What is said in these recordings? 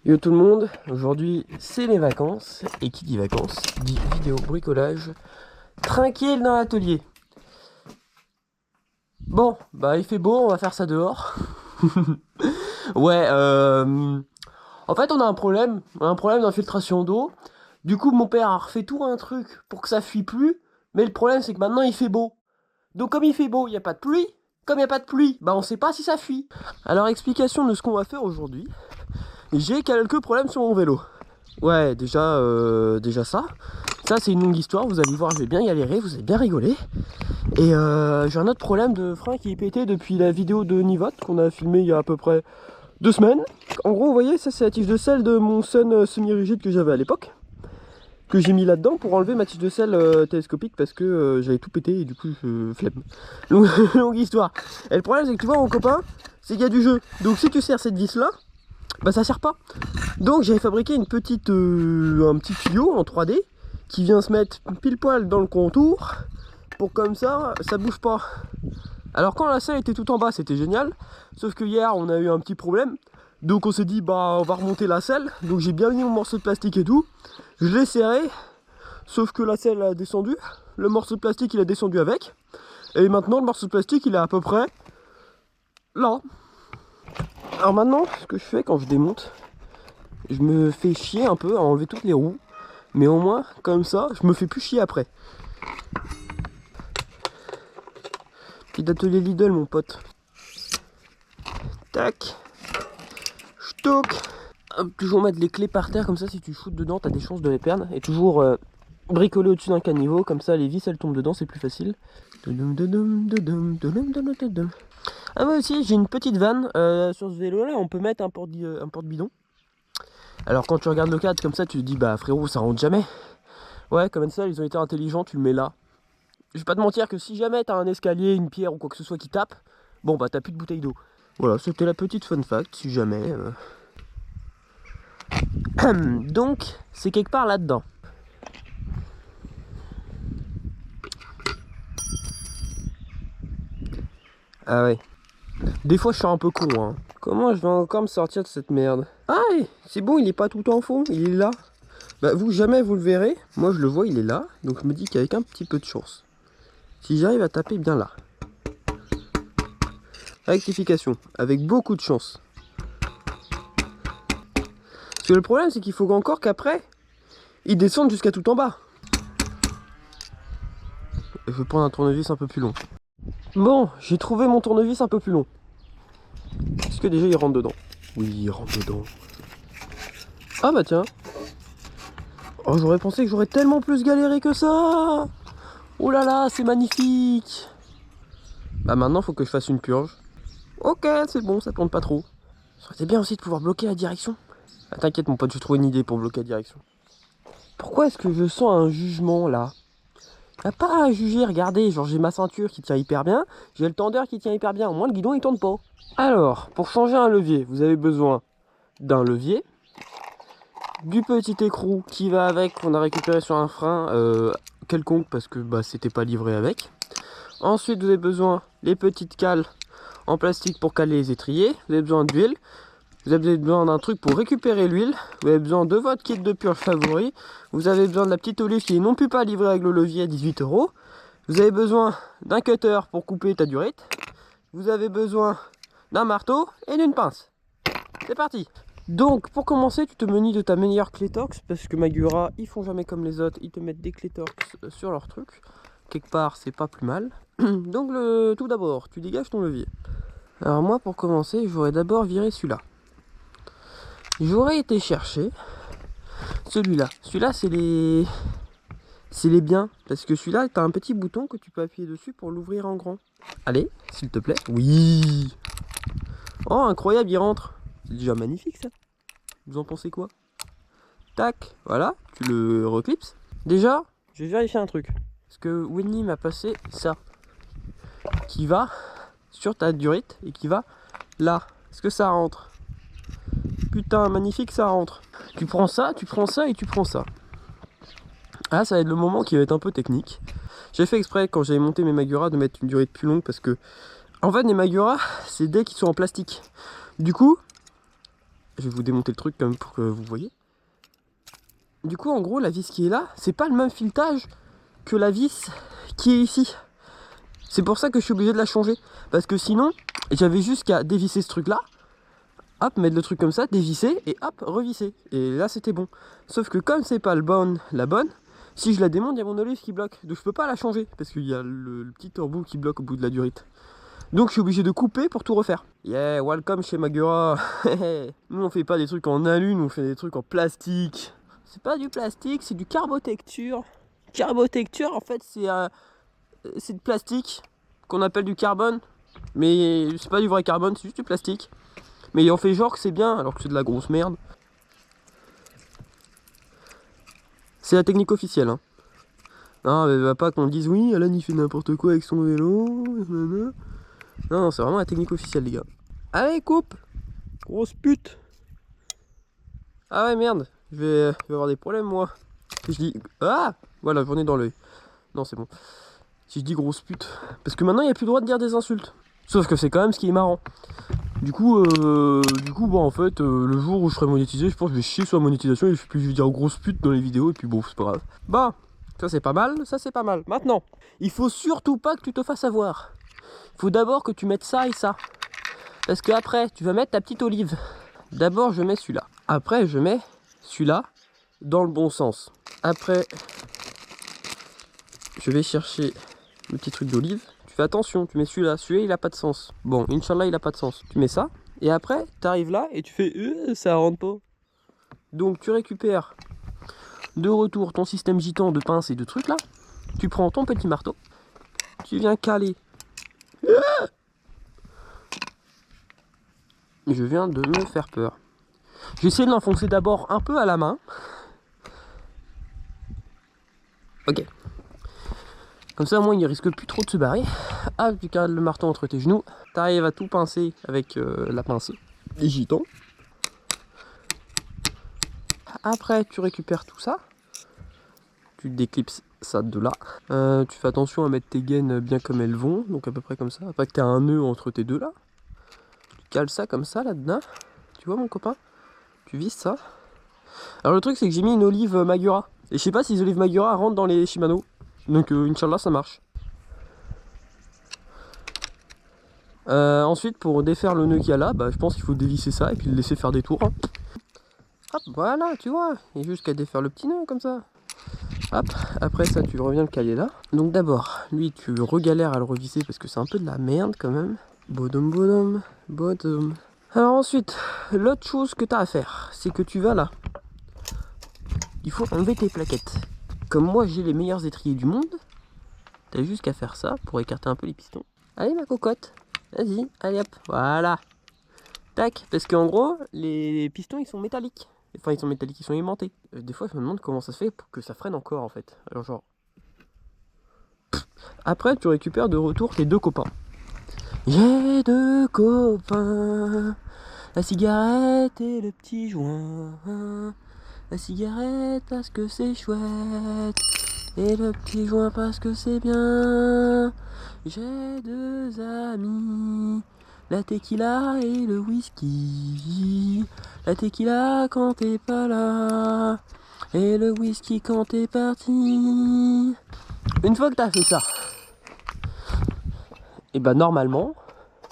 Yo tout le monde, aujourd'hui c'est les vacances, et qui dit vacances, dit vidéo bricolage, tranquille dans l'atelier. Bon, bah il fait beau, on va faire ça dehors. Ouais, en fait on a un problème d'infiltration d'eau. Du coup mon père a refait tout un truc pour que ça fuit plus, mais le problème c'est que maintenant il fait beau. Donc comme il fait beau, il n'y a pas de pluie. Comme il n'y a pas de pluie, bah on sait pas si ça fuit. Alors explication de ce qu'on va faire aujourd'hui. J'ai quelques problèmes sur mon vélo. Ouais, déjà ça. Ça, c'est une longue histoire. Vous allez voir, je vais bien galérer, vous allez bien rigoler. Et j'ai un autre problème de frein qui est pété depuis la vidéo de Nivot qu'on a filmé il y a à peu près 2 semaines. En gros, vous voyez, ça, c'est la tige de selle de mon Sun semi-rigide que j'avais à l'époque. Que j'ai mis là-dedans pour enlever ma tige de selle télescopique parce que j'avais tout pété et du coup, flemme. Longue histoire. Et le problème, c'est que tu vois, mon copain, c'est qu'il y a du jeu. Donc, si tu serres cette vis-là, bah ça sert pas. Donc j'avais fabriqué un petit tuyau en 3D qui vient se mettre pile poil dans le contour pour comme ça bouge pas. Alors quand la selle était tout en bas c'était génial, sauf que hier on a eu un petit problème, donc on s'est dit bah on va remonter la selle. Donc j'ai bien mis mon morceau de plastique et tout, je l'ai serré, sauf que la selle a descendu, le morceau de plastique il a descendu avec, et maintenant le morceau de plastique il est à peu près là. Alors maintenant, ce que je fais quand je démonte, je me fais chier un peu à enlever toutes les roues, mais au moins, comme ça, je me fais plus chier après. Petit atelier Lidl, mon pote. Tac. Stock. Toujours mettre les clés par terre, comme ça, si tu shootes dedans, t'as des chances de les perdre. Et toujours bricoler au-dessus d'un caniveau, comme ça, les vis, elles tombent dedans, c'est plus facile. Ah moi aussi j'ai une petite vanne sur ce vélo là, on peut mettre un porte-bidon. Alors quand tu regardes le cadre comme ça tu te dis bah frérot ça rentre jamais. Ouais comme ça ils ont été intelligents, tu le mets là. Je vais pas te mentir que si jamais t'as un escalier, une pierre ou quoi que ce soit qui tape, bon bah t'as plus de bouteille d'eau. Voilà c'était la petite fun fact si jamais. Donc c'est quelque part là-dedans. Ah ouais. Des fois je suis un peu con hein. Comment je vais encore me sortir de cette merde? Ah c'est bon, il est pas tout en fond, il est là. Bah vous jamais vous le verrez, moi je le vois, il est là. Donc je me dis qu'avec un petit peu de chance, si j'arrive à taper bien là. Rectification, avec beaucoup de chance. Parce que le problème c'est qu'il faut encore qu'après, il descende jusqu'à tout en bas. Je vais prendre un tournevis un peu plus long. Bon, j'ai trouvé mon tournevis un peu plus long. Est-ce que déjà il rentre dedans? Oui, il rentre dedans. Ah bah tiens. Oh, j'aurais pensé que j'aurais tellement plus galéré que ça. Oh là là, c'est magnifique. Bah maintenant, faut que je fasse une purge. Ok, c'est bon, ça tourne pas trop. C'est bien aussi de pouvoir bloquer la direction. Ah, t'inquiète mon pote, je trouve une idée pour bloquer la direction. Pourquoi est-ce que je sens un jugement là? Y'a pas à juger, regardez, genre j'ai ma ceinture qui tient hyper bien, j'ai le tendeur qui tient hyper bien, au moins le guidon il tourne pas. Alors, pour changer un levier, vous avez besoin d'un levier, du petit écrou qui va avec, qu'on a récupéré sur un frein quelconque parce que bah, c'était pas livré avec. Ensuite vous avez besoin des petites cales en plastique pour caler les étriers, vous avez besoin d'huile, vous avez besoin d'un truc pour récupérer l'huile, vous avez besoin de votre kit de purge favori, vous avez besoin de la petite olive qui est non plus pas livrée avec le levier à 18 €, vous avez besoin d'un cutter pour couper ta durite, vous avez besoin d'un marteau et d'une pince. C'est parti! Donc pour commencer tu te munis de ta meilleure clé Torx parce que Magura ils font jamais comme les autres, ils te mettent des clés Torx sur leur truc. Quelque part c'est pas plus mal. Donc tout d'abord tu dégages ton levier. Alors moi pour commencer j'aurais d'abord viré celui-là. J'aurais été chercher celui-là. Celui-là c'est les biens parce que celui-là t'as un petit bouton que tu peux appuyer dessus pour l'ouvrir en grand. Allez s'il te plaît. Oui. Oh incroyable il rentre. C'est déjà magnifique ça. Vous en pensez quoi? Tac, voilà, tu le reclipses. Déjà, je vais vérifier un truc. Parce que Winnie m'a passé ça. Qui va sur ta durite et qui va là. Est-ce que ça rentre? Putain, magnifique, ça rentre. Tu prends ça et tu prends ça. Ah, ça va être le moment qui va être un peu technique. J'ai fait exprès quand j'avais monté mes Magura de mettre une durite plus longue parce que... En fait, les Magura, c'est des qui sont en plastique. Du coup... Je vais vous démonter le truc quand même pour que vous voyez. Du coup, en gros, la vis qui est là, c'est pas le même filetage que la vis qui est ici. C'est pour ça que je suis obligé de la changer. Parce que sinon, j'avais juste qu'à dévisser ce truc là. Hop, mettre le truc comme ça, dévisser et hop, revisser. Et là, c'était bon. Sauf que comme c'est pas la bonne, si je la démonte, il y a mon olive qui bloque. Donc je peux pas la changer. Parce qu'il y a le petit turbo qui bloque au bout de la durite. Donc je suis obligé de couper pour tout refaire. Yeah, welcome chez Magura. Nous on fait pas des trucs en alu, nous on fait des trucs en plastique. C'est pas du plastique, c'est du carbotecture. Carbotecture en fait c'est de plastique qu'on appelle du carbone. Mais c'est pas du vrai carbone, c'est juste du plastique. Mais on fait genre que c'est bien alors que c'est de la grosse merde. C'est la technique officielle. Hein. Non, mais va pas qu'on dise oui, Alan il fait n'importe quoi avec son vélo. Non, c'est vraiment la technique officielle, les gars. Allez, coupe! Grosse pute! Ah ouais, merde, je vais avoir des problèmes, moi. Si je dis... Ah! Voilà, j'en ai dans l'œil. Non, c'est bon. Si je dis grosse pute... Parce que maintenant, il n'y a plus le droit de dire des insultes. Sauf que c'est quand même ce qui est marrant. Du coup, bon, en fait, le jour où je serai monétisé, je pense que je vais chier sur la monétisation et je vais plus dire grosse pute dans les vidéos, et puis bon, c'est pas grave. Bon, ça c'est pas mal, ça c'est pas mal. Maintenant, il faut surtout pas que tu te fasses avoir. Faut d'abord que tu mettes ça et ça. Parce que après, tu vas mettre ta petite olive. D'abord, je mets celui-là. Après, je mets celui-là dans le bon sens. Après, je vais chercher le petit truc d'olive. Tu fais attention, tu mets celui-là. Celui-là, il a pas de sens. Bon, Inch'Allah, il a pas de sens. Tu mets ça. Et après, tu arrives là et tu fais ça rentre pas. Donc, tu récupères de retour ton système gitan de pince et de trucs là. Tu prends ton petit marteau. Tu viens caler. Je viens de me faire peur. J'essaie de l'enfoncer d'abord un peu à la main. Ok. Comme ça, au moins, il risque plus trop de se barrer. Ah, tu cales le marteau entre tes genoux. Tu arrives à tout pincer avec la pince des gitans. Après, tu récupères tout ça. Tu déclipses ça de là. Tu fais attention à mettre tes gaines bien comme elles vont. Donc à peu près comme ça. Pas que tu as un nœud entre tes deux là. Tu cales ça comme ça là-dedans. Tu vois mon copain? Tu vises ça. Alors le truc c'est que j'ai mis une olive Magura. Et je sais pas si les olives Magura rentrent dans les Shimano. Donc Inch'Allah ça marche. Ensuite pour défaire le nœud qu'il y a là, bah, je pense qu'il faut dévisser ça et puis le laisser faire des tours. Hein. Hop, voilà, tu vois. Il y a juste qu'à défaire le petit nœud comme ça. Hop, après ça tu reviens le caler là. Donc d'abord, lui tu regalères à le revisser parce que c'est un peu de la merde quand même. Bodum. Alors ensuite, l'autre chose que tu as à faire, c'est que tu vas là. Il faut enlever tes plaquettes. Comme moi j'ai les meilleurs étriers du monde, t'as juste qu'à faire ça pour écarter un peu les pistons. Allez ma cocotte, vas-y, allez hop, voilà. Tac, parce qu'en gros, les pistons ils sont métalliques. Enfin ils sont métalliques, ils sont aimantés. Des fois je me demande comment ça se fait pour que ça freine encore en fait. Alors genre... Après tu récupères de retour tes deux copains. J'ai deux copains, la cigarette et le petit joint. La cigarette parce que c'est chouette, et le petit joint parce que c'est bien. J'ai deux amis, la tequila et le whisky. La tequila quand t'es pas là, et le whisky quand t'es parti. Une fois que t'as fait ça, et bah normalement,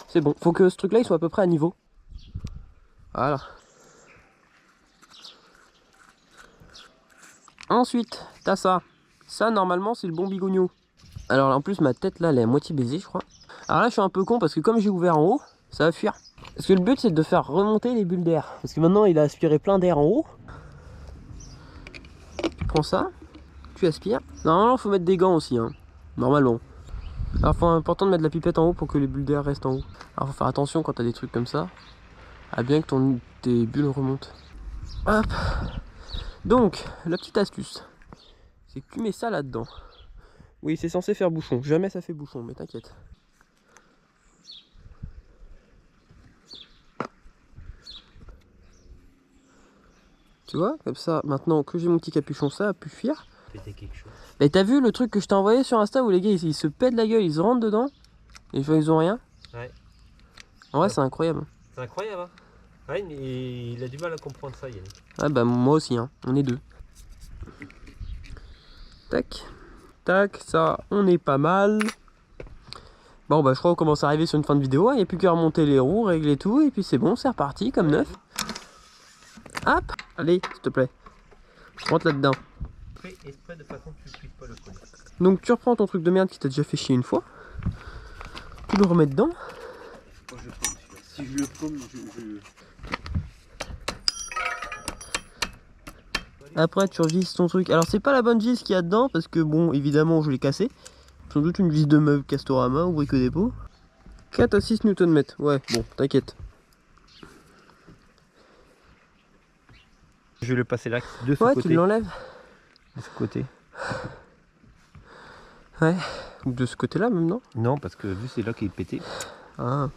c'est bon. Faut que ce truc là il soit à peu près à niveau. Voilà. Ensuite, t'as ça. Ça, normalement, c'est le bon bigogneau. Alors là, en plus, ma tête, là, elle est à moitié baisée, je crois. Alors là, je suis un peu con parce que comme j'ai ouvert en haut, ça va fuir. Parce que le but, c'est de faire remonter les bulles d'air. Parce que maintenant, il a aspiré plein d'air en haut. Tu prends ça, tu aspires. Normalement, il faut mettre des gants aussi, hein. Normalement. Alors, c'est important de mettre la pipette en haut pour que les bulles d'air restent en haut. Alors, faut faire attention quand t'as des trucs comme ça. À bien que tes bulles remontent. Hop. Donc, la petite astuce, c'est que tu mets ça là-dedans. Oui, c'est censé faire bouchon. Jamais ça fait bouchon, mais t'inquiète. Tu vois, comme ça, maintenant que j'ai mon petit capuchon, ça a pu fuir. Mais t'as vu le truc que je t'ai envoyé sur Insta où les gars ils se pètent la gueule, ils se rentrent dedans et ils ont rien? Ouais. En vrai, c'est incroyable. C'est incroyable, hein. Ouais, mais il a du mal à comprendre ça, Yannick. Ah bah moi aussi, hein. On est deux. Tac. Tac, ça, on est pas mal. Bon bah je crois qu'on commence à arriver sur une fin de vidéo. Il n'y a plus qu'à remonter les roues, régler tout. Et puis c'est bon, c'est reparti, comme neuf. Hop. Allez, s'il te plaît. Rentre là-dedans. Fais exprès de façon que tu ne puisses pas le coller. Donc tu reprends ton truc de merde qui t'a déjà fait chier une fois. Tu le remets dedans. Moi, je paume celui-là. Si je le paume, Après tu revisses ton truc. Alors c'est pas la bonne vis qu'il y a dedans parce que bon évidemment je l'ai cassé. Sans doute une vis de meuble Castorama ou Brico Dépôt. 4 à 6 Nm. Ouais bon t'inquiète. Je vais le passer là, de ce Ouais côté. tu l'enlèves. De ce côté. Ouais. Ou de ce côté là même non? Non, parce que vu c'est là qu'il est pété. Ah.